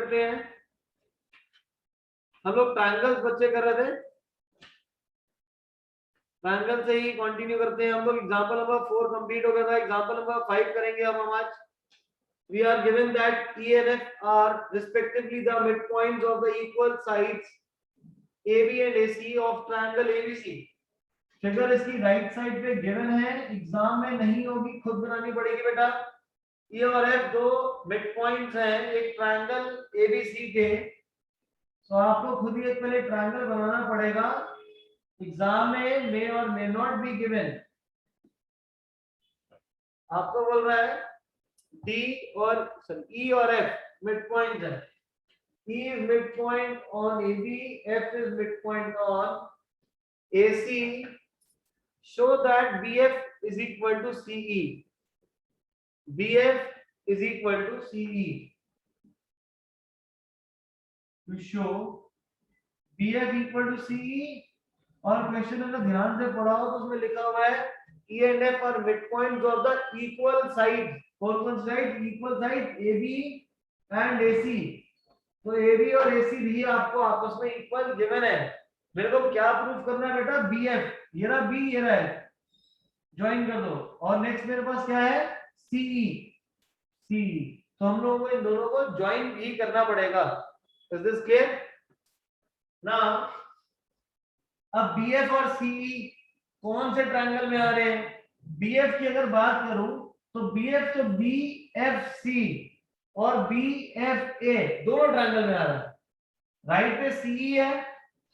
करते हैं। हम लोग ट्रायंगल्स बच्चे कर रहे थे, ट्रायंगल से ही कंटिन्यू करते हैं हम लोग। एग्जांपल नंबर 4 कंप्लीट हो गया था, एग्जांपल नंबर 5 करेंगे अब हम आज। We are given that E and F are respectively the midpoints of the equal sides AB and AC of triangle ABC. Figure इसकी राइट साइड पे गिवन है, एग्जाम में नहीं होगी, खुद बनानी पड़ेगी बेटा। E और F दो मिड पॉइंट्स हैं एक ट्रायंगल ABC के, तो आपको खुद ही एक पहले ट्रायंगल बनाना पड़ेगा। एग्जाम में मे और मे नॉट बी गिवन। आपको बोल रहा है D और E और F मिड पॉइंट है। E is midpoint on AB, F is midpoint on AC. Show that BF is equal to CE. BF is equal to CE. To show BF equal to CE, और question अगर ध्यान से पढ़ा हो तो उसमें लिखा हुआ है E and F are midpoints of the equal sides. कौन-कौन side? Equal side AB and AC. तो AB और AC भी आपको आपस में इक्वल गिवन है। मेरे को क्या प्रूफ करना है बेटा? BF, ये रहा B, ये रहा है, ज्वाइन कर दो। और नेक्स्ट मेरे पास क्या है? CE, CE। तो हम लोगों को इन दोनों को ज्वाइन भी करना पड़ेगा। Is this clear? नाउ अब BF और CE कौन से ट्रायंगल में आ रहे हैं? BF की अगर बात करूं तो BF तो BFC और BFA दोनों ट्रायंगल में आ रहा है। राइट पे CE है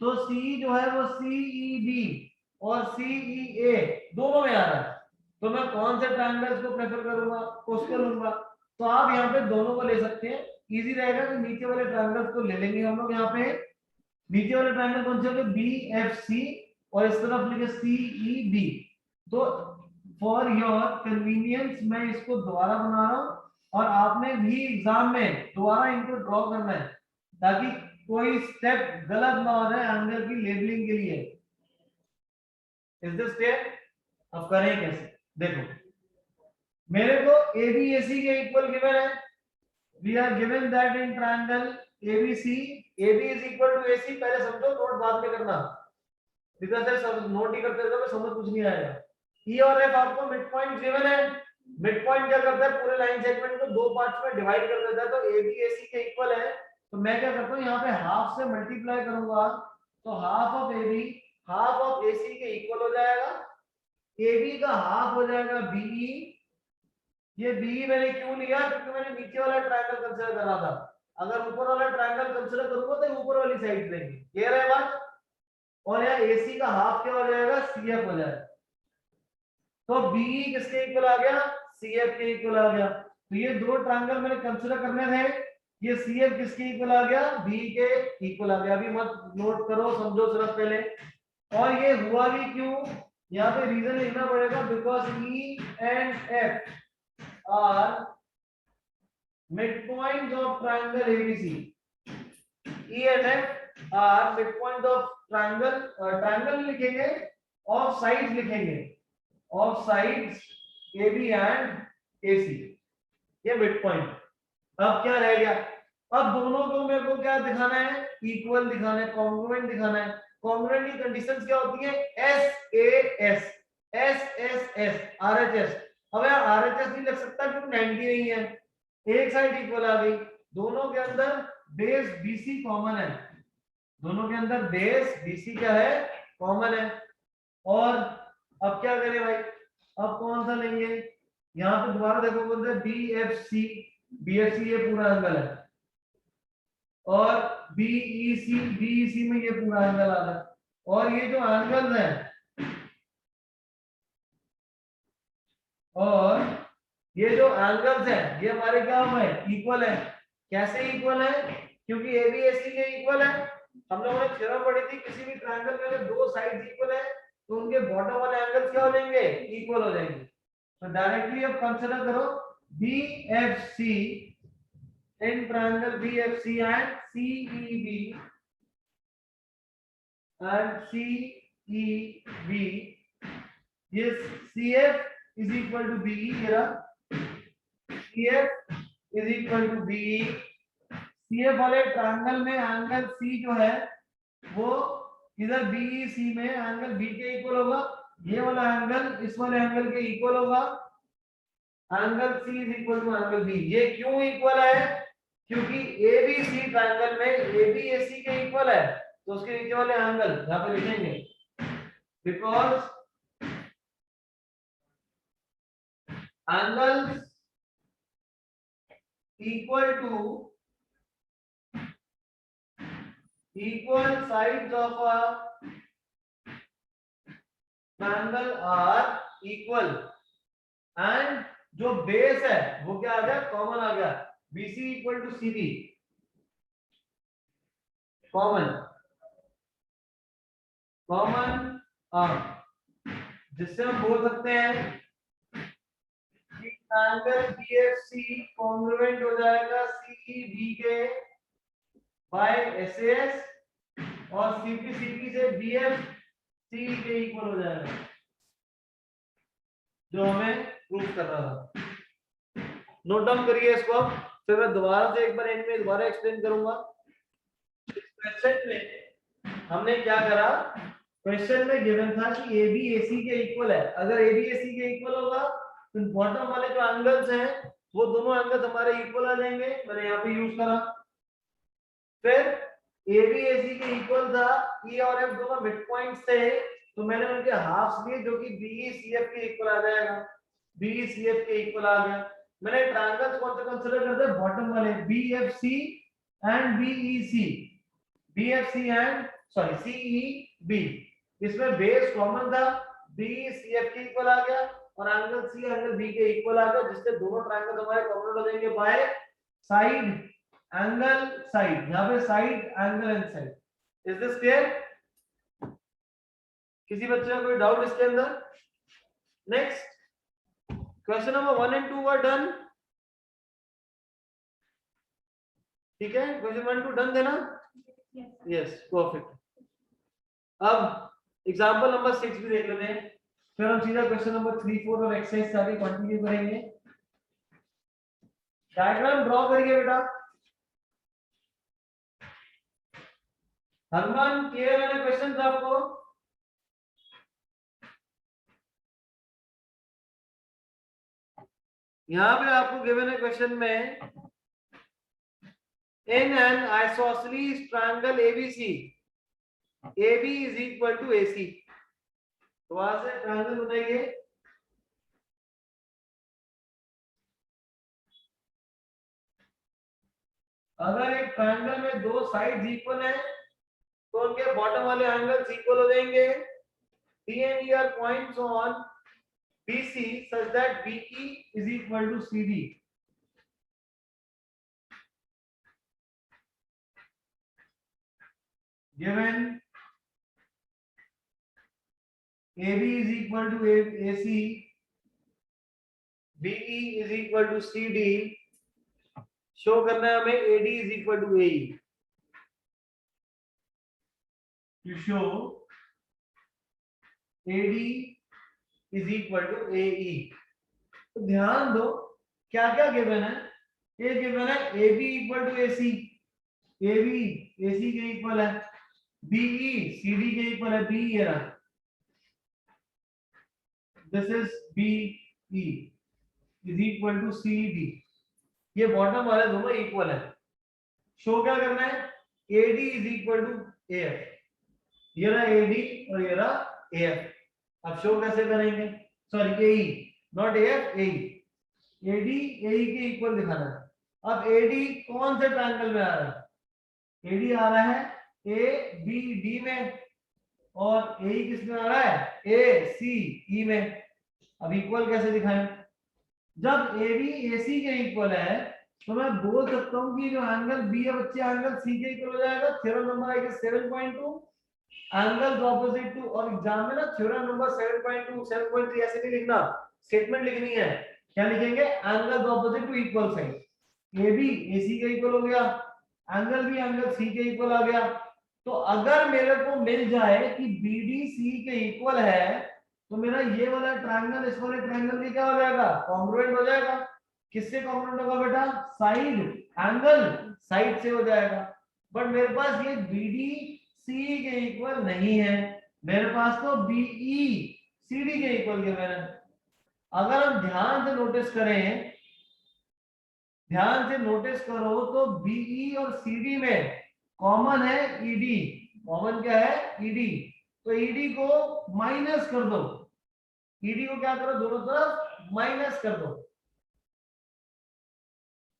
तो CE जो है वो CEB और CEA दोनों में आ रहा है। तो मैं कौन से ट्रायंगल्स को प्रेफर करूंगा? उसको लूंगा। तो आप यहाँ पे दोनों को ले सकते हैं, इजी रहेगा। कि नीचे वाले ट्रायंगल्स को ले लेंगे हम लोग। यहाँ पे नीचे वाले ट्रायंगल कौन से होंगे? BFC और इस तरफ लिखे CEB। तो फॉर योर कन्वीनियंस मैं इसको दोबारा बना रहा हूं, और आपने भी एग्जाम में दोबारा इनको ड्रॉ करना है ताकि कोई स्टेप गलत ना हो जाए एंगल की लेबलिंग के लिए। Is this clear? अब करें कैसे? देखो, मेरे को ABAC के इक्वल गिवन है। We are given that in triangle ABC AB is equal to AC। पहले समझो, नोट बाद में करना, बिकॉज़ सब नोट ही करते रहो समझ कुछ नहीं आएगा। E और F आपको मिड पॉइंट गिवन है। मिड पॉइंट क्या करता है? पूरे लाइन सेगमेंट को दो पार्ट्स में डिवाइड कर देता है। तो ABAC के इक्वल है। तो मैं क्या करता हूं, यहाँ पे हाफ से मल्टीप्लाई करूंगा तो half of AB half of AC के इक्वल हो जाएगा। AB का हाफ हो जाएगा BE। ये BE मैंने क्यों लिया? क्योंकि मैंने नीचे वाला ट्रायंगल कंसीडर करा था। अगर ऊपर वाला ट्रायंगल कंसीडर करूंगा तो ऊपर वाली साइड लेंगे। क्लियर है बात? और यहाँ AC का हाफ क्या हो जाएगा? CF हो जाएगा। तो BE किसके इक्वल आ गया? CF के इक्वल आ गया। तो ये दो ट्रायंगल मैंने कंसीडर करने थे। ये CF किसके इक्वल आ गया? BE के इक्वल आ गया। अभी मत नोट करो, समझो सिर्फ पहले। और ये हुआ भी क्यों? यहाँ पे रीजन लिखना पड़ेगा, because E and F are midpoints of triangle ABC. E and F are midpoint of triangle, triangle लिखेंगे, of sides लिखेंगे, of sides AB and AC। ये midpoint। अब क्या रह गया? अब दोनों को मेरे को क्या दिखाना है? इक्वल दिखाना है, कॉन्ग्रुएंट दिखाना है। कॉन्ग्रुएंट की कंडीशंस क्या होती है? SAS, SSS, RHS। अब यार RHS नहीं लग सकता क्योंकि 90 नहीं है। एक साइड इक्वल आ गई। दोनों के अंदर बेस BC कॉमन है। दोनों के अंदर बेस BC क्या है? कॉमन है। और अब क्या करें भाई? अब कौन सा लेंगे? यहाँ पे दोबारा देखो, कौन सा? BFC। BFC ये पूरा एंगल है, और BEC में ये पूरा एंगल आ रहा है। और ये जो एंगल है, और ये जो एंगल्स हैं, ये हमारे क्या हुए? इक्वल है। कैसे इक्वल है? क्योंकि ABAC के इक्वल है। हम लोगों ने थ्योरम पढ़ी थी, किसी भी ट्रायंगल में अगर दो साइड्स इक्वल है तो उनके बॉटम वाले एंगल्स क्या हो जाएंगे? इक्वल हो जाएंगे। तो डायरेक्टली अब कंसीडर करो BFC in triangle BFC and CEB and CEB, yes, CF is equal to BE। CF is equal to BE, CF वाले ट्रायंगल में एंगल सी जो है वो इधर बीईसी में एंगल बी के इक्वल होगा, ये वाला एंगल इस वाले एंगल के इक्वल होगा, angle C is equal to angle B. ये क्यों इक्वल है? क्योंकि एबीसी ट्रायंगल में एबीएसी के इक्वल है, तो उसके नीचे वाले एंगल यहां पे लिखेंगे, because angles equal to equal sides of a triangle are equal and जो बेस है वो क्या आ गया, कॉमन आ गया, BC equal to CD common जिससे हम बोल सकते हैं कि ट्रायंगल BFC कॉन्ग्रुएंट हो जाएगा CEB के बाय SAS और CPCP से BFC के इक्वल हो जाएगा, जो हमें प्रूव कर रहा था। नोट डाउन करिए इसको, अब फिर मैं दोबारा से एक बार एंड में दोबारा एक्सप्लेन करूंगा। इस क्वेश्चन में हमने क्या करा, क्वेश्चन में गिवन था कि AB AC के इक्वल है, अगर AB AC के इक्वल होगा तो बॉटम वाले जो एंगल्स हैं वो दोनों एंगल्स हमारे इक्वल आ जाएंगे, मैंने यहाँ पे यूज करा। फिर AB AC के इक्वल था, E और F दोनों मिड पॉइंट्स थे, तो मैंने उनके हाफ्स लिए जो कि BE CF के इक्वल आ जाएगा, BE CF के इक्वल आ गया। मैंने ट्रायंगल्स कौन से कंसीडर करते हैं, बॉटम वाले BFC and BEC, BFC and sorry CEB, इसमें बेस कॉमन था, BE CF के इक्वल आ गया और एंगल C एंगल B के इक्वल आ गया, जिससे दोनों ट्रायंगल हमारे कॉमन हो जाएंगे बाय साइड एंगल साइड, यहाँ पे side angle and side. Is this clear? किसी बच्चे का कोई डाउट इसके अंदर? Next question number 1 and 2 were done, ठीक है, क्वेश्चन 1 2 डन देना, यस परफेक्ट। अब एग्जांपल नंबर 6 भी देख लेते हैं, फिर हम सीधा क्वेश्चन नंबर 3 4 और एक्सरसाइज आगे कंटिन्यू करेंगे। डायग्राम ड्रॉ करिए बेटा। हनुमान क्लियर है क्वेश्चन आपको? यहां पे आपको गिवन है क्वेश्चन में, in an isosceles triangle ABC AB is equal to AC, तो वहां से ट्रायंगल बनाइए। अगर एक ट्रायंगल में दो साइड्स इक्वल हैं तो उनके बॉटम वाले एंगल्स इक्वल हो जाएंगे। D and E are points on BC such that BE is equal to CD. Given AB is equal to AC, BE is equal to CD, show करना है हमें AD is equal to AE। To show AD is equal to AE, तो ध्यान दो क्या क्या given है। ये गिवन है AB equal to AC, AB AC के इक्वल है, BE CD के इक्वल है, BE है ना, this is BE is equal to CD, ये बॉटम वाले दोनों इक्वल है। शो क्या करना है, AD is equal to AF, ये रहा AD और ये रहा AF। अब शो कैसे करेंगे, sorry AE not AF, AE, AD AE के इक्वल दिखाना है। अब AD कौन से ट्रायंगल में आ रहा है, AD आ रहा है ABD में और AE किस में आ रहा है, ACE में। अब इक्वल कैसे दिखाएं, जब AB AC के इक्वल है तो मैं बोल सकता हूं कि जो एंगल B है बच्चे एंगल C के इक्वल हो जाएगा। Theorem number I 7.2 angles opposite to, और एग्जाम में ना थ्योरम नंबर 7.2 7.3 ऐसे नहीं लिखना, स्टेटमेंट लिखनी है। क्या लिखेंगे, angles opposite to equal side. AB AC के इक्वल हो गया, एंगल भी एंगल C के इक्वल आ गया। तो अगर मेरे को मिल जाए कि BD C के इक्वल है तो मेरा ये वाला ट्रायंगल इस वाले ट्रायंगल के क्या हो जाएगा, कॉन्ग्रुएंट हो जाएगा। किससे कॉन्ग्रुएंट होगा बेटा, साइड एंगल साइड से हो जाएगा, बट मेरे पास ये बीडी सी के इक्वल नहीं है, मेरे पास तो बीई सीडी के इक्वल के मैंने। अगर हम ध्यान से नोटिस करें, ध्यान से नोटिस करो तो बीई और सीडी में कॉमन है ईडी। कॉमन क्या है? ईडी। तो ईडी को माइनस कर दो, ईडी को क्या करो, दोनों तरफ माइनस कर दो।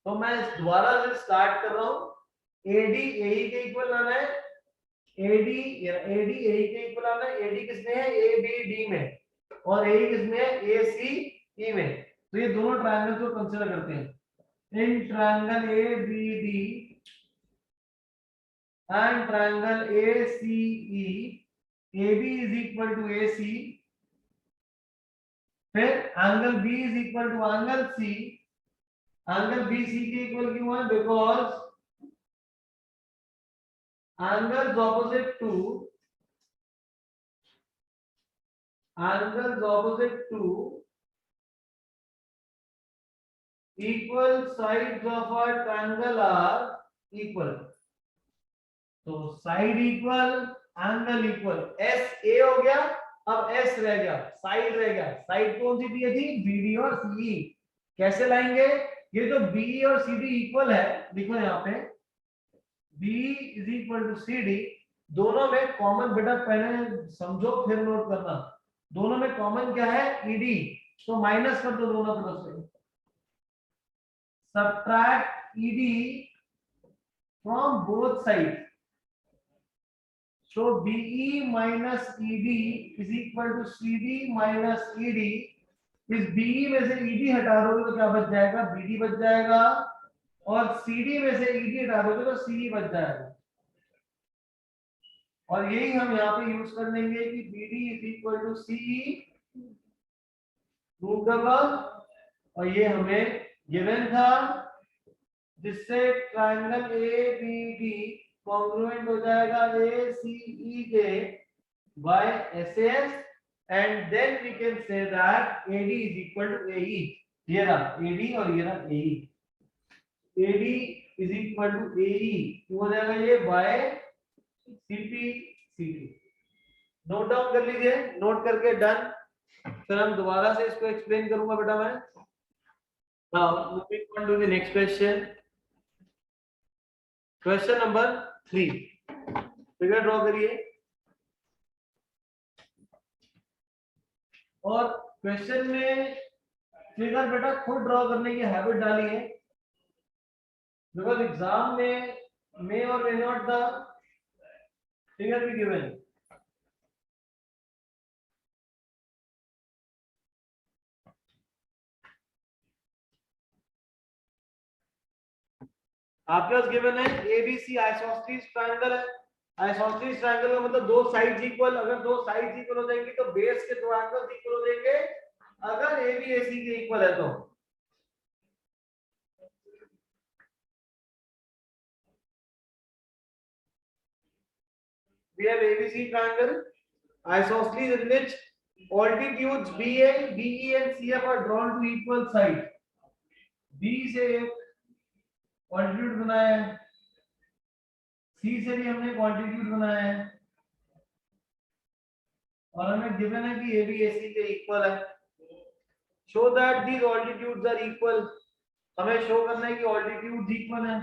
तो मैं दोबारा से स्टार्ट कर रहा हूं। एडी एई के इक्वल आना है, एडी एई के इक्वल आना है। एडी किसमें है? ए बी डी में, और एई किसमें है? ए सी ई में। तो ये दोनों ट्रायंगल को कंसीडर करते हैं। In triangle ABD and triangle ACE, AB is equal to AC, फिर angle B is equal to angle C, angle BC के इक्वल क्यों है? Because angles opposite to equal sides of a triangle are equal. तो side equal, angle equal, S A हो गया, अब S रह गया, साइड रह गया। साइड कौन सी दी थी? बीडी और सीई। कैसे लाएंगे? ये जो बी और सीडी इक्वल है, देखो यहाँ पे B is equal to CD, दोनों में कॉमन, बेटा पहले समझो फिर नोट करना, दोनों में कॉमन क्या है? ईडी। तो माइनस कर दो दोनों तरफ से, subtract ED from both side. So BE minus ED is equal to CD minus ED। इस BE में से ED हटा दोगे तो क्या बच जाएगा? BD बच जाएगा, और CD में से ED हटा दोगे तो CE बच जाएगा। और यही हम यहाँ पे यूज कर लेंगे कि BD is equal to CE root double, और ये हमें गिवन था, जिससे ट्रायंगल ABD कॉन्ग्रुएंट हो जाएगा ACE के by SAS, and then we can say that AD is equal to AE। ये रहा AD और ये रहा AE। AD is equal to AE क्यों हो जाएगा? ये by CP। नोट डाउन कर लीजिए, नोट करके डन। फिर हम दोबारा से इसको एक्सप्लेन करूंगा बेटा मैं। Now moving on to the next question. Question number 3, figure draw करिए। और क्वेश्चन में फिगर बेटा खुद ड्रॉ करने की हैबिट डाली है, बिकॉज एग्जाम में मे और may not the figure be given. आपके पास गिवन है एबीसी आइसोसेलेस ट्रायंगल है। आइसोसेलेस ट्रायंगल का मतलब दो साइड्स इक्वल, अगर दो साइड्स इक्वल हो जाएंगी तो बेस के दो एंगल्स इक्वल हो जाएंगे, अगर एबी एसी के इक्वल है तो। we have ABC triangle isosceles in which altitudes BA, BE and CF are drawn to equal sides। B से एक ऑल्टीट्यूड बनाया है, सी से भी हमने एक ऑल्टीट्यूड बनाया है, और हमें गिवन है कि AB AC के इक्वल है। Show that these altitudes are equal. हमें शो करना है कि ऑल्टीट्यूड्स इक्वल है।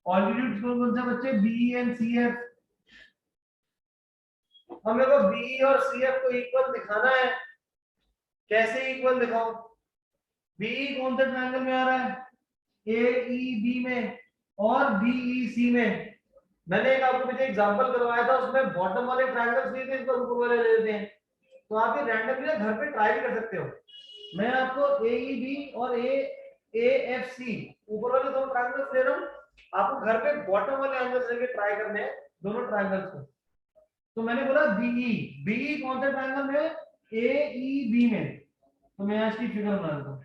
ऑल्टीट्यूड्स कौन से बच्चे? BE and CF। हमें को BE और CF को इक्वल दिखाना है। कैसे इक्वल दिखाऊं? BE कौन से ट्रायंगल में आ रहा है? AEB में और BEC में। मैंने एक आपको पीछे एग्जांपल करवाया था, उसमें बॉटम वाले ट्रायंगल्स लिए थे, इस पर ऊपर वाले ले लेते हैं। तो आप ये रैंडमली घर पे ट्राई भी कर सकते हो। मैं आपको AEB और AFC ऊपर वाले दोनों ट्रायंगल्स ले रहा हूं, आपको घर पे बॉटम वाले एंगल्स लेके ट्राई करने हैं दोनों ट्रायंगल्स को। तो मैंने बोला BE कौन सा ट्रायंगल में? AEB में। तो मैं आज की फिगर बना देता हूं,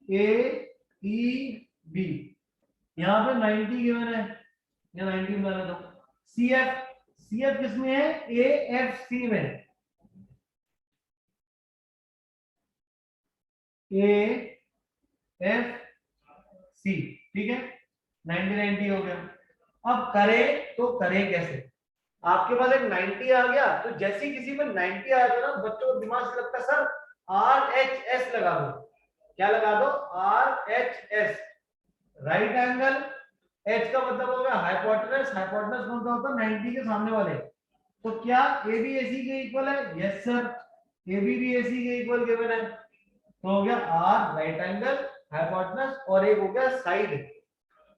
AEB। यहाँ पे 90 गिवन है, या 90 बना दो। CF किसमें है? AFC में। एफ सी, ठीक है, 90 90 हो गया। अब करें तो करें कैसे? आपके पास एक 90 आ गया, तो जैसे किसी में 90 आ जाए ना, बच्चों को दिमाग से लगता है सर आर एच एस लगा दो। क्या लगा दो? R H S, right angle. H का मतलब हो गया हाइपोटेनस, हाइपोटेनस कौन सा होता है? 90 के सामने वाले। तो क्या ए बी एसी के इक्वल है? यस सर, ए बी भी एसी के इक्वल गिवन है। तो हो गया आर राइट एंगल हाइपोटेनस, और एक हो गया साइड।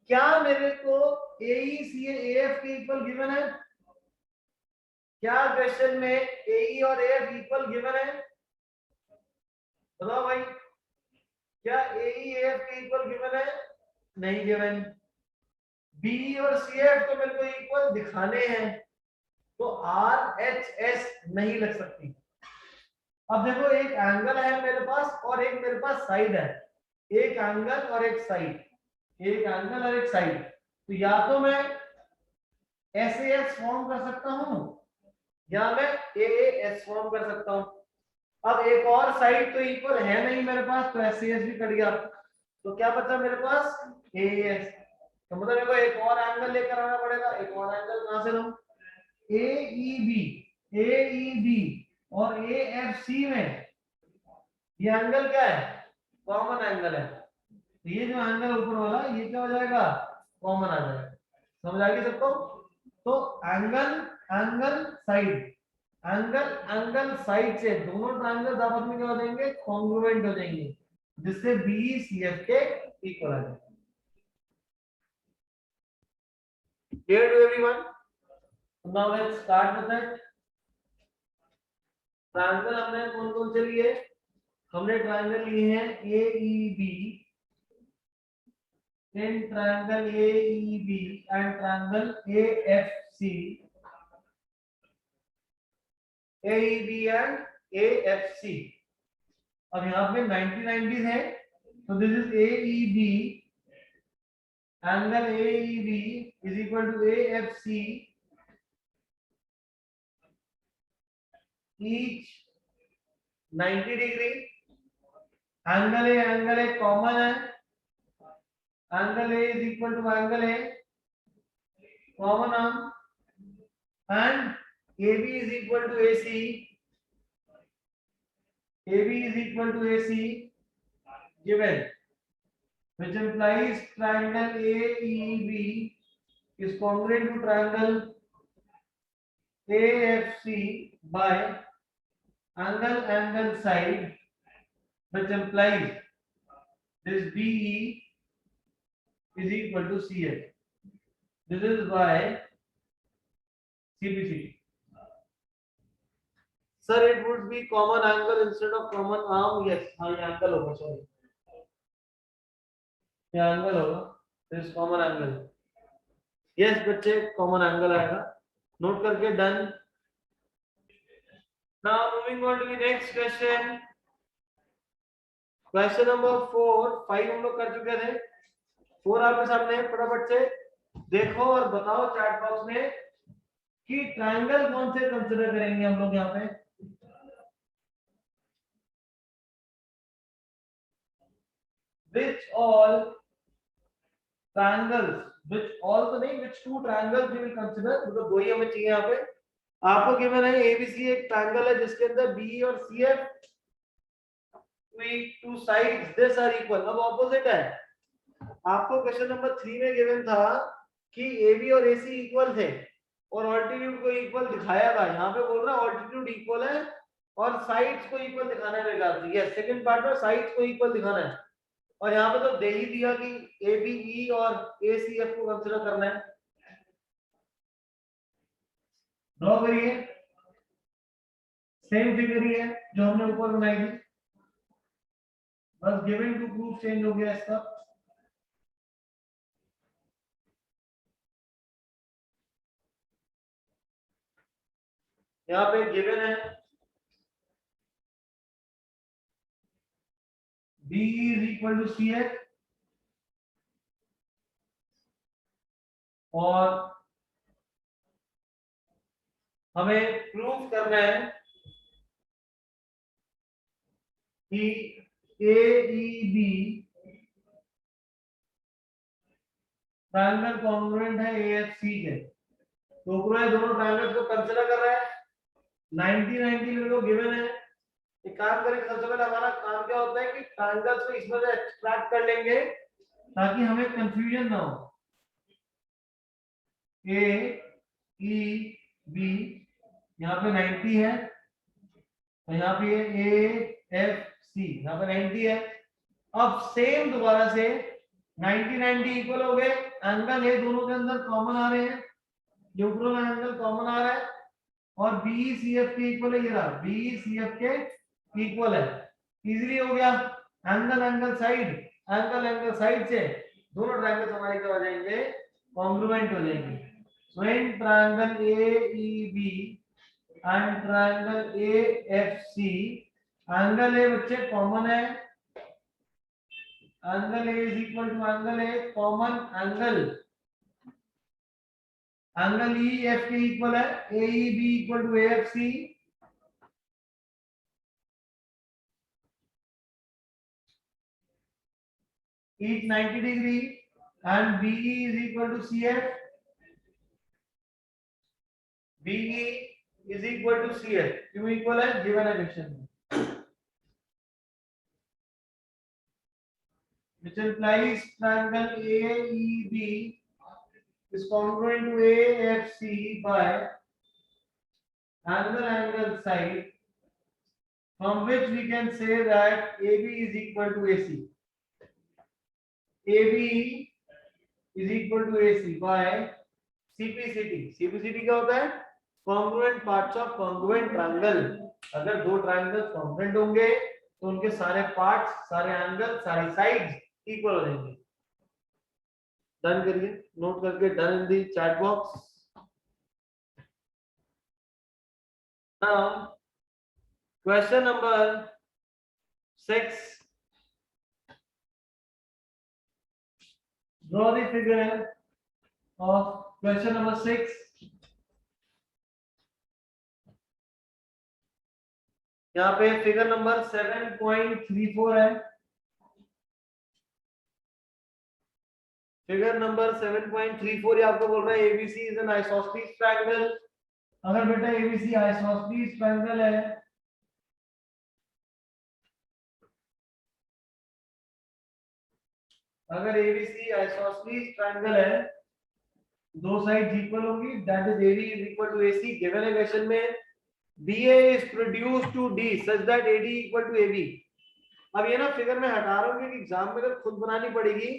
क्या मेरे को एई सी एफ के इक्वल गिवन है? क्या क्वेश्चन में एई और एफ इक्वल गिवन है? बताओ भाई, क्या एई एफ के इक्वल गिवन है? नहीं गिवन। बी और सी एफ तो मेरे को इक्वल दिखाने हैं, तो आर एच एस नहीं लग सकती। अब देखो, एक एंगल है मेरे पास और एक मेरे पास साइड है। एक एंगल और एक साइड, एक एंगल और एक साइड। तो या तो मैं ऐसे एस फॉर्म कर सकता हूं, या मैं ए एस फॉर्म कर सकता हूं। अब एक और साइड तो इक्वल है नहीं मेरे पास, तो एस भी कट गया। तो क्या बचा मेरे पास? A S. तो मतलब मेरे को एक और एंगल लेकर आना पड़ेगा। एक और एंगल कहां से लूं? ए ई बी और ए एफ सी में ये एंगल क्या है? कॉमन एंगल है। तो ये जो एंगल ऊपर वाला, ये क्या हो जाएगा? कॉमन आ जाएगा। समझ आ गई सबको? तो angle angle side, angle angle side से दोनों ट्रायंगल्स आपस में क्या हो जाएंगे? कॉन्ग्रुएंट हो जाएंगे, जिससे बी सी एफ के इक्वल आ जाएगा। Clear to everyone? Now let's start with that. Triangle हमने कौन कौन से लिए? हमने ट्रायंगल लिए हैं A E B, in triangle AEB and triangle AFC, AEB and AFC। अब यहाँ पे 90 90 है, तो this is AEB, angle AEB is equal to AFC, each 90 degree. Angle A common है, angle A is equal to angle A common arm, and AB is equal to AC, AB is equal to AC given, which implies triangle AEB is congruent to triangle AFC by angle side, which implies this BE is equal to CF. This is by CBC. Sir, it would be common angle instead of common arm. Yes, हाँ ये angle होगा, sorry, ये angle होगा, this is common angle. Yes बच्चे, common angle आएगा, note करके done. Now moving on to the next question. Question number 4, 5 हम लोग कर चुके थे, 4 आपके सामने है। फटाफट से देखो और बताओ चैट बॉक्स में कि ट्रायंगल कौन से कंसीडर करेंगे हम लोग यहाँ पे। Which all triangles, which all तो नहीं, which two triangles we will consider, मतलब दो ही हमें चाहिए यहाँ पे। आपको गिवन है ABC एक ट्रायंगल है जिसके अंदर B और CF two sides this are equal. अब ऑपोजिट है, आपको क्वेश्चन नंबर 3 में गिवन था कि AB और AC इक्वल थे और ऑल्टीट्यूड को इक्वल दिखाया था। यहाँ पे बोल रहा है ऑल्टीट्यूड इक्वल है और साइड्स को इक्वल दिखाना है मेरे ख्याल से। यस, सेकंड पार्ट में साइड्स को इक्वल दिखाना है, और यहाँ पे तो दे ही दिया कि ABE और ACF को कंसीडर करना है। ड्रॉ करिए, सेम फिगर ही है जो हमने ऊपर बनाई थी, बस गिवन टू प्रूफ चेंज हो गया इसका। यहाँ पे गिवन है B is equal to CF और हमें प्रूफ करना है कि AEB ट्रायंगल कॉन्ग्रुएंट है AFC के, तो पूरा ये दोनों ट्रायंगल्स को कंसीडर कर रहा है। 90 90 मेरे को गिवन है। एक काम करेंगे, सबसे पहले हमारा काम क्या होता है कि ट्रायंगल्स को इसमें से एक्सट्रैक्ट कर लेंगे ताकि हमें कंफ्यूजन ना हो। A E B यहाँ पे 90 है, तो यहाँ पे AFC यहाँ पे 90 है। अब सेम दोबारा से 90 90 इक्वल हो गए, एंगल है दोनों के अंदर कॉमन आ रहे हैं, ये ऊपर वाला एंगल कॉमन आ रहा है और BECF के इक्वल है, ये रहा BECF के इक्वल है, इजीली हो गया। एंगल एंगल साइड से दोनों ट्रायंगल्स हमारे क्या हो जाएंगे, कॉन्ग्रुएंट हो जाएंगे। So in triangle AEB and triangle AFC, angle A बच्चे कॉमन है, angle A is equal to angle A common angle, angle EF के इक्वल है, AEB equal to AFC, each 90 degree, and BE is equal to CF, BE is equal to CF, क्यों equal है, given है question में, which implies triangle AEB is congruent to AFC by angle side, from which we can say that AB is equal to AC. AB is equal to AC by CPCT. CPCT क्या होता है, congruent parts of congruent triangle। अगर दो triangle congruent होंगे तो उनके सारे parts, सारे एंगल, सारी साइड्स इक्वल हो जाएंगे। डन करिए, नोट करके done in the chat box. Now question number 6, draw the figure of question number 6। यहाँ पे फिगर नंबर 7.34 है, फिगर नंबर 7.34 ये आपको बोल रहा है ABC is an isosceles triangle। अगर बेटा ABC isosceles triangle है, अगर ABC isosceles triangle है, दो साइड इक्वल होंगी, that is AD is equal to AC। Given है क्वेश्चन में BA is produced to D such that AD equal to AB। अब ये ना फिगर में हटा रहा हूँ क्योंकि एग्जाम में अगर खुद बनानी पड़ेगी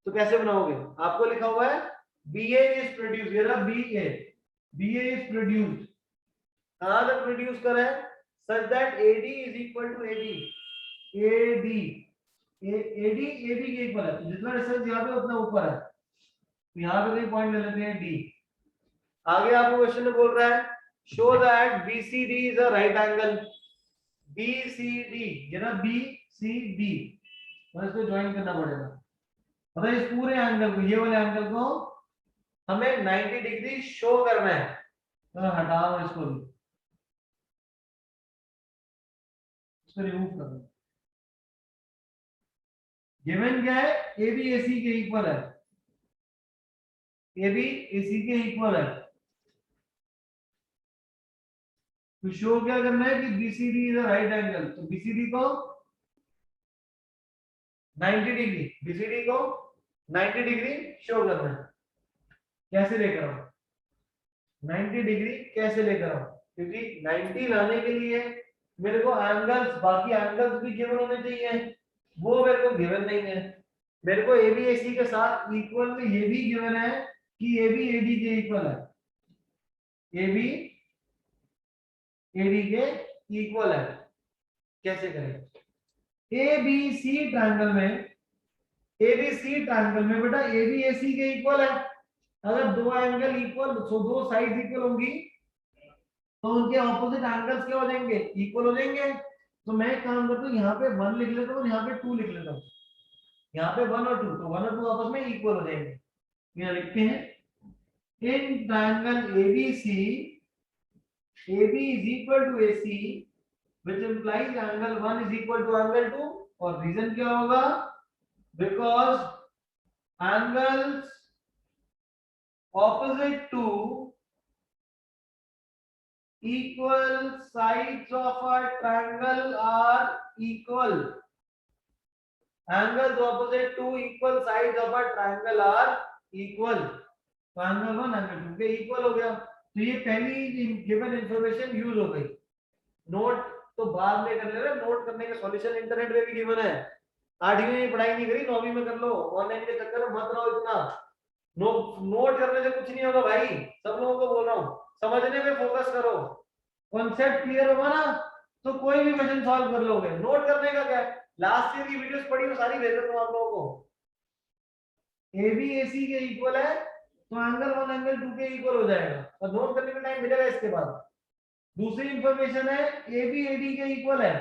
तो कैसे बनाओगे, आपको लिखा हुआ है BA is produced, ये रहा BA is produced, कहां तक प्रोड्यूस कर रहा है, such that AD is equal to AB, AD AB के इक्वल है, तो जितना डिस्टेंस यहाँ पे उतना ऊपर है, तो यहाँ पे कोई पॉइंट ले लेते हैं D। आगे आपको क्वेश्चन में बोल रहा है show that BCD is a right angle, BCD ये ना BCD, और इसको ज्वाइन करना पड़ेगा, मतलब इस पूरे एंगल को, ये वाले एंगल को हमें 90 डिग्री शो करना है। तो हटा दो इसको भी, इसको रिमूव कर दो। गिवन क्या है, AB AC के इक्वल है, AB AC के इक्वल है, तो शो क्या करना है कि BCD is a right angle, तो BCD को 90 डिग्री, BCD को 90 डिग्री शो करना है। कैसे लेकर आओ 90 डिग्री, कैसे लेकर आओ, क्योंकि 90 लाने के लिए मेरे को एंगल्स, बाकी एंगल्स भी गिवन होने चाहिए, वो मेरे को गिवन नहीं है। मेरे को AB AC के साथ इक्वल में ये भी गिवन है कि AB AD के इक्वल है, AB AD के इक्वल है। कैसे करें, ABC ट्रायंगल में, ABC ट्रायंगल में बेटा AB AC के इक्वल है। अगर दो एंगल इक्वल, तो दो साइड इक्वल होंगी तो उनके ऑपोजिट एंगल्स क्या हो जाएंगे, इक्वल हो जाएंगे। तो मैं एक काम करता हूँ, यहाँ पे 1 लिख लेता हूँ, यहाँ पे 2 लिख लेता हूँ, यहाँ पे 1 और 2, तो 1 और 2 आपस में इक्वल हो जाएंगे। यहाँ लिखते हैं इन triangle ABC, AB is equal to AC, which implies angle 1 is equal to angle 2, और रीजन क्या होगा, because angles opposite to equal sides of a triangle are equal. Angles opposite to equal sides of a triangle are equal. तो angle 1 angle 2 के equal हो गया, तो ये पहली गिवन इंफॉर्मेशन यूज हो गई। नोट तो बाद में कर लेना, नोट करने का सॉल्यूशन इंटरनेट पे भी गिवन है। 8वीं में पढ़ाई नहीं करी, 9वीं में कर लो, ऑनलाइन के चक्कर में मत रहो इतना। नोट करने से कुछ नहीं होगा भाई, सब लोगों को बोल रहा हूँ, समझने पे फोकस करो। कॉन्सेप्ट क्लियर होगा ना तो कोई भी क्वेश्चन सॉल्व कर लोगे। नोट करने का क्या है, लास्ट ईयर की वीडियोस पढ़ी, वो सारी भेज दूंगा आप लोगों को। ए बी ए सी के इक्वल है तो एंगल 1 एंगल 2 के इक्वल हो जाएगा, और नोट करने में टाइम मिलेगा। इसके बाद दूसरी इंफॉर्मेशन है ए बी ए डी के इक्वल है,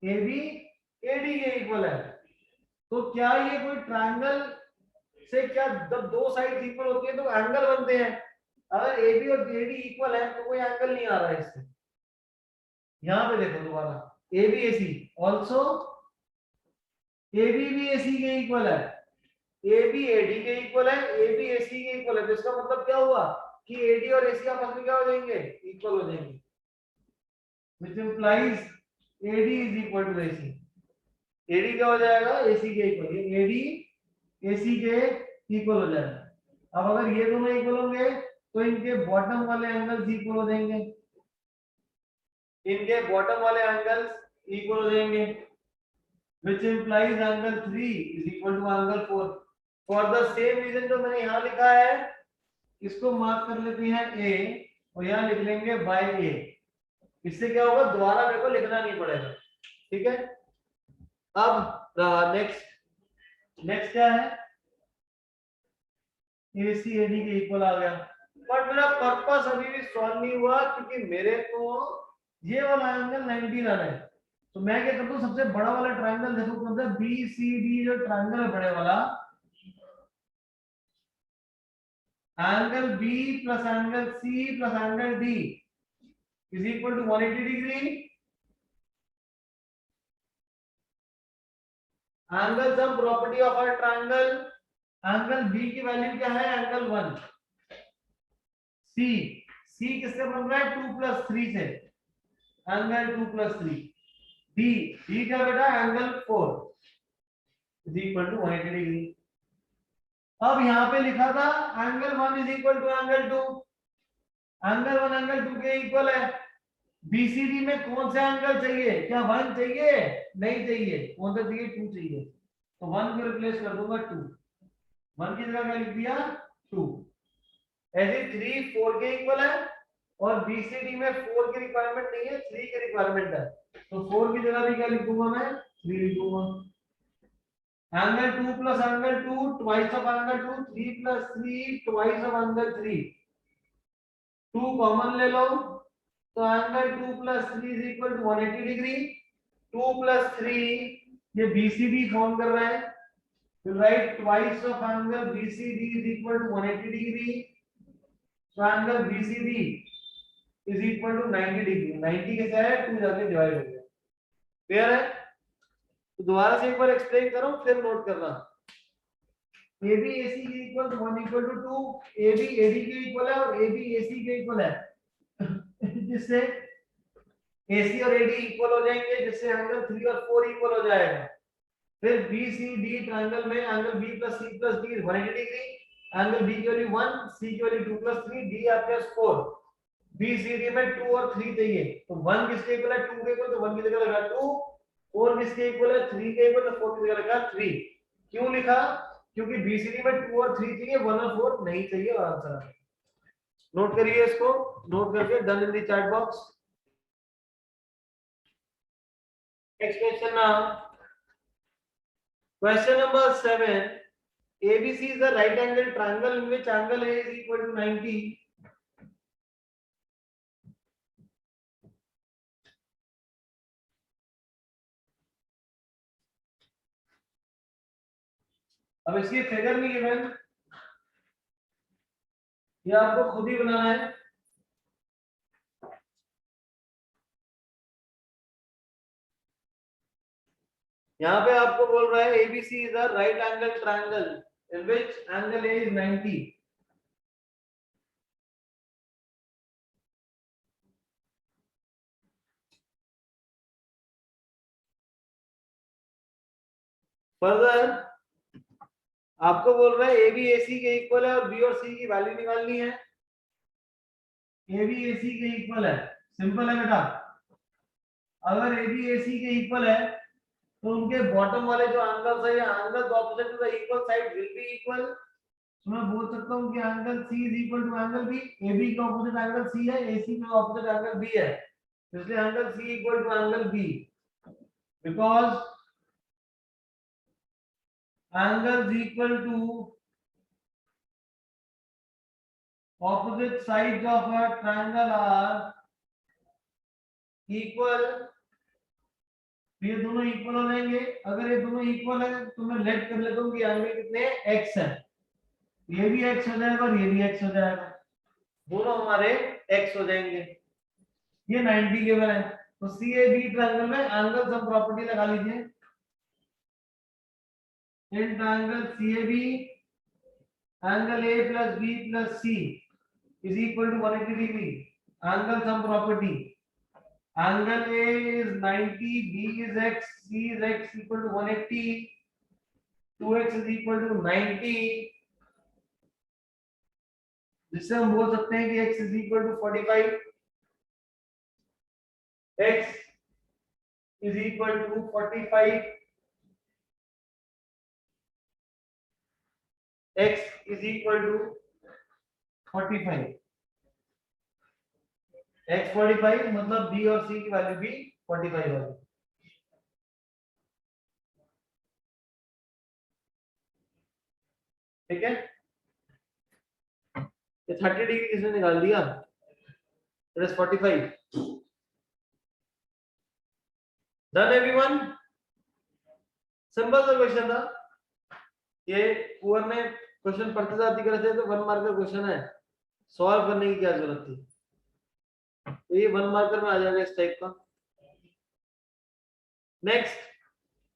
ए बी ए डी के इक्वल है। तो क्या ये कोई ट्रायंगल से, क्या जब दो साइड इक्वल होती है तो एंगल बनते हैं? अगर ए बी और ए डी इक्वल है तो कोई एंगल नहीं आ रहा है इससे। यहां पे देखो दोबारा, A B A C also, A B भी ए सी के इक्वल है, ए बी ए डी के इक्वल है, ए बी ए सी के इक्वल है। तो इसका मतलब क्या हुआ कि ए डी और ए सी आपस में क्या हो जाएंगे, इक्वल हो जाएंगे, which implies A D is equal to A C. A D क्या हो जाएगा, ए सी के इक्वल, ये ए डी ए सी के इक्वल हो जाएगा। अब अगर ये दोनों इक्वल होंगे तो इनके बॉटम वाले एंगल्स इक्वल हो जाएंगे, इनके बॉटम वाले एंगल्स इक्वल हो जाएंगे, which implies angle 3 is equal to angle 4 for the same reason जो मैंने यहाँ लिखा है, इसको मार्क कर लेते हैं A और यहाँ लिख लेंगे by A। इससे क्या होगा, दोबारा मेरे को लिखना नहीं पड़ेगा, ठीक है। अब नेक्स्ट क्या है, AC AD के इक्वल आ गया, बट मेरा पर्पस अभी भी सॉल्व नहीं हुआ क्योंकि मेरे को ये वाला एंगल 90 लाना है। तो मैं क्या करता हूँ, सबसे बड़ा वाला ट्रायंगल देखो कौन सा, बी सी डी जो ट्रायंगल है बड़े वाला, angle B plus angle C plus angle D is equal to 180 degree. Angle sum property of a triangle, angle B की वैल्यू क्या है, एंगल 1। सी किससे बन रहा है, 2 प्लस 3 से, एंगल 2 प्लस 3। डी क्या बेटा, angle 4 is equal to 180 degree. अब यहाँ पे लिखा था angle 1 is equal to angle 2, angle 1 angle 2 के इक्वल है। बीसीडी में कौन सा एंगल चाहिए, क्या 1 चाहिए, नहीं चाहिए, कौन सा चाहिए, 2 चाहिए। तो 1 को रिप्लेस कर दूंगा 2, 1 की जगह क्या लिख दिया 2। ऐसे 3 4 के इक्वल है और बीसीडी में 4 की रिक्वायरमेंट नहीं है, 3 की रिक्वायरमेंट है, तो 4 की जगह भी क्या लिखूंगा मैं, 3 लिखूंगा। Angle 2 plus angle 2 twice of angle 2, 3 plus 3 twice of angle 3। 2 common ले लो तो angle 2 plus 3 is equal to 180 degree. 2 plus 3 ये बीसीडी फॉर्म कर रहा है, तो right twice of angle BCD is equal to 180 degree. So angle BCD is equal to 90 degree. 90 के साथ 2 जाके डिवाइड हो गया, क्लियर है। तो दोबारा से एक बार एक्सप्लेन करो फिर नोट करना। AB AC के equal 1 equal to 2, AB AD के इक्वल है और AB AC के इक्वल है जिससे AC और AD इक्वल हो जाएंगे, जिससे एंगल 3 और 4 इक्वल हो जाएगा। फिर BCD ट्रायंगल में angle B plus C plus D 180 degree, angle B की वैल्यू 1, C की वैल्यू 2 प्लस 3, D आपके 4। BCD में 2 और 3 चाहिए, तो 1 किसके इक्वल है, 2 के इक्वल, तो 1 की जगह लगा 2, 4 किसके इक्वल है, 3 के इक्वल, तो 4 की जगह लगा 3। क्यों लिखा, क्योंकि बीसीडी में 2 और 3 चाहिए, 1 और 4 नहीं चाहिए, और आंसर है। नोट करिए इसको, नोट करके done in the chat box. Next question now, question number 7, ABC is a right angle triangle in which angle A is equal to 90. अब इसकी फिगर नहीं गिवन, ये आपको खुद ही बनाना है। यहाँ पे आपको बोल रहा है ABC is a right angle triangle in which angle A is 90. Further आपको बोल रहा है ए बी ए सी के इक्वल है और बी और सी की वैल्यू निकालनी है। ए बी ए सी के इक्वल है, सिंपल है बेटा। अगर ए बी ए सी के इक्वल है तो उनके बॉटम वाले जो एंगल्स है, या angles opposite to the equal side will be equal. तो मैं बोल सकता हूं कि angle C is equal to angle B. A B का ऑपोजिट एंगल सी है, ए सी का ऑपोजिट एंगल बी है, इसलिए angle C equal to angle B, because angles equal to opposite sides of a triangle are equal। ये दोनों equal हो जाएंगे। अगर ये दोनों इक्वल है तो मैं लेट कर लेता हूँ कि एंगल कितने x है। ये भी x हो जाएगा और ये भी x हो जाएगा, दोनों हमारे x हो जाएंगे। ये 90 गिवन है, तो CAB ट्रायंगल में एंगल सम प्रॉपर्टी लगा लीजिए। In triangle CAB angle A plus B plus C is equal to 180 degree. Angle sum property. Angle A is 90, B is x, C is x equal to 180, 2x is equal to 90, जिससे हम बोल सकते हैं कि x is equal to 45, x is equal to 45, x is equal to 45, x 45 मतलब B और C की value भी 45 होगी। ठीक है, ये 30 डिग्री किसने निकाल दिया? It is 45। Done everyone, simple सा क्वेश्चन था ये। पुअर ने क्वेश्चन पढ़ते जाती कर थे तो 1 मार्क का क्वेश्चन है, सॉल्व करने की क्या जरूरत थी? तो ये 1 मार्कर में आ जाएगा इस टाइप का। Next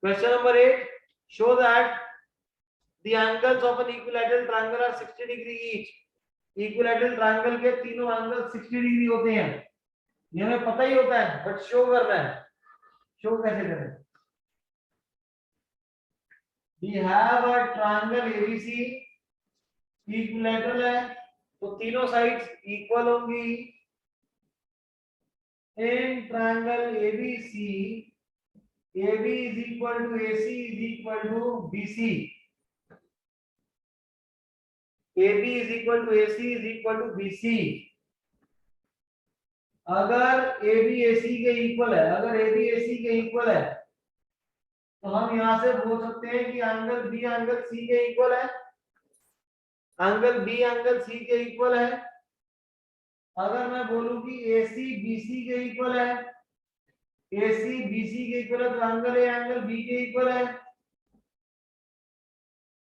question number 8, show that the angles of an equilateral triangle are 60 degree each। Equilateral triangle के तीनों एंगल 60 डिग्री होते हैं, ये हमें पता ही होता है, बट शो करना है। शो कैसे करें? We have a triangle ABC, equilateral है तो तीनों साइड्स इक्वल होंगी। इन triangle ABC, AB is equal to AC is equal to BC, AB is equal to AC is equal to BC। अगर AB AC के equal है, अगर AB AC के equal है तो हम यहां से बोल सकते हैं कि एंगल B एंगल C के इक्वल है, एंगल B एंगल C के इक्वल है। अगर मैं बोलूं कि AC BC के इक्वल है, AC BC के इक्वल है, तो एंगल A एंगल B के इक्वल है,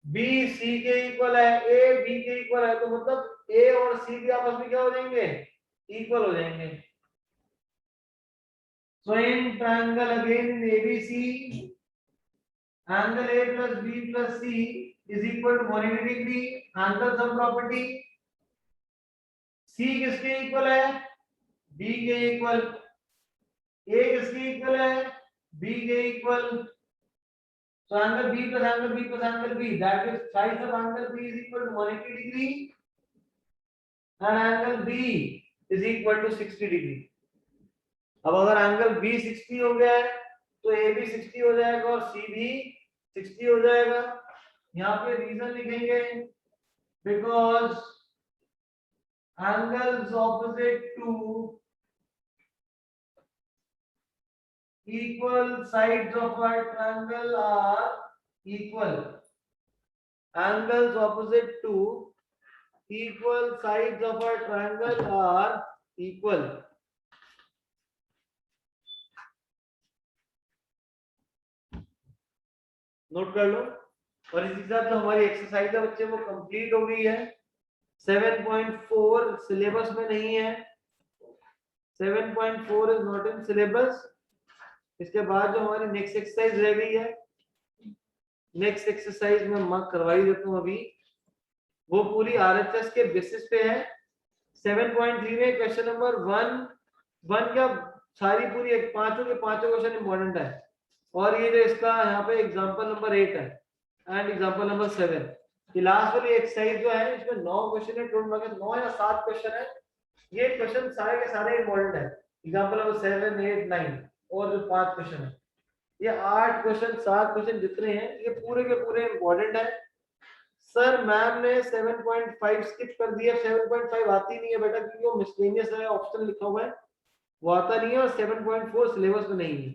B C के इक्वल है, A B के इक्वल है, तो मतलब A और C भी आपस में क्या हो जाएंगे? इक्वल हो जाएंगे। So in triangle again in ABC, angle A plus B plus C is equal to 180 degree। angle sum property, C किसके इक्वल है? B के इक्वल। A किसके इक्वल है? B के equal. So angle B plus angle B plus angle B, that is sides of angle B is equal to 180 degree and angle B is equal to 60 degree। अब अगर angle B 60 हो गया है तो A भी 60 हो जाएगा और C भी 60 हो जाएगा। यहाँ पे रीजन लिखेंगे, because angles opposite to equal sides of a triangle are equal। angles opposite to equal sides of a triangle are equal। Note कर लो। और इसी के साथ जो हमारी एक्सरसाइज है बच्चे वो कंप्लीट हो गई है। 7.4 सिलेबस में नहीं है, 7.4 इज नॉट इन सिलेबस। इसके बाद जो हमारी नेक्स्ट एक्सरसाइज रह गई है, नेक्स्ट एक्सरसाइज में मार्क करवाई देता हूं अभी, वो पूरी आरएचएस के बेसिस पे है। 7.3 में क्वेश्चन नंबर 1 क्या सारी पूरी पांचों के पांचों क्वेश्चन इंपॉर्टेंट है, और ये जो इसका यहाँ पे एग्जांपल नंबर 8 है एंड एग्जांपल नंबर 7, ये लास्ट वाली एक्सरसाइज जो है इसमें 9 क्वेश्चन है टोटल, मगर 9 या 7 क्वेश्चन है। ये क्वेश्चन सारे के सारे इंपॉर्टेंट है, एग्जांपल नंबर 7 8 9 और जो 5 क्वेश्चन है, ये 8 क्वेश्चन 7 क्वेश्चन जितने हैं ये पूरे के पूरे इंपॉर्टेंट है। सर मैम ने 7.5 स्किप कर दिया, 7.5 आती नहीं है बेटा क्योंकि वो मिसलेनियस है, ऑप्शन लिखा हुआ है, वो आता नहीं है, और 7.4 सिलेबस में नहीं है।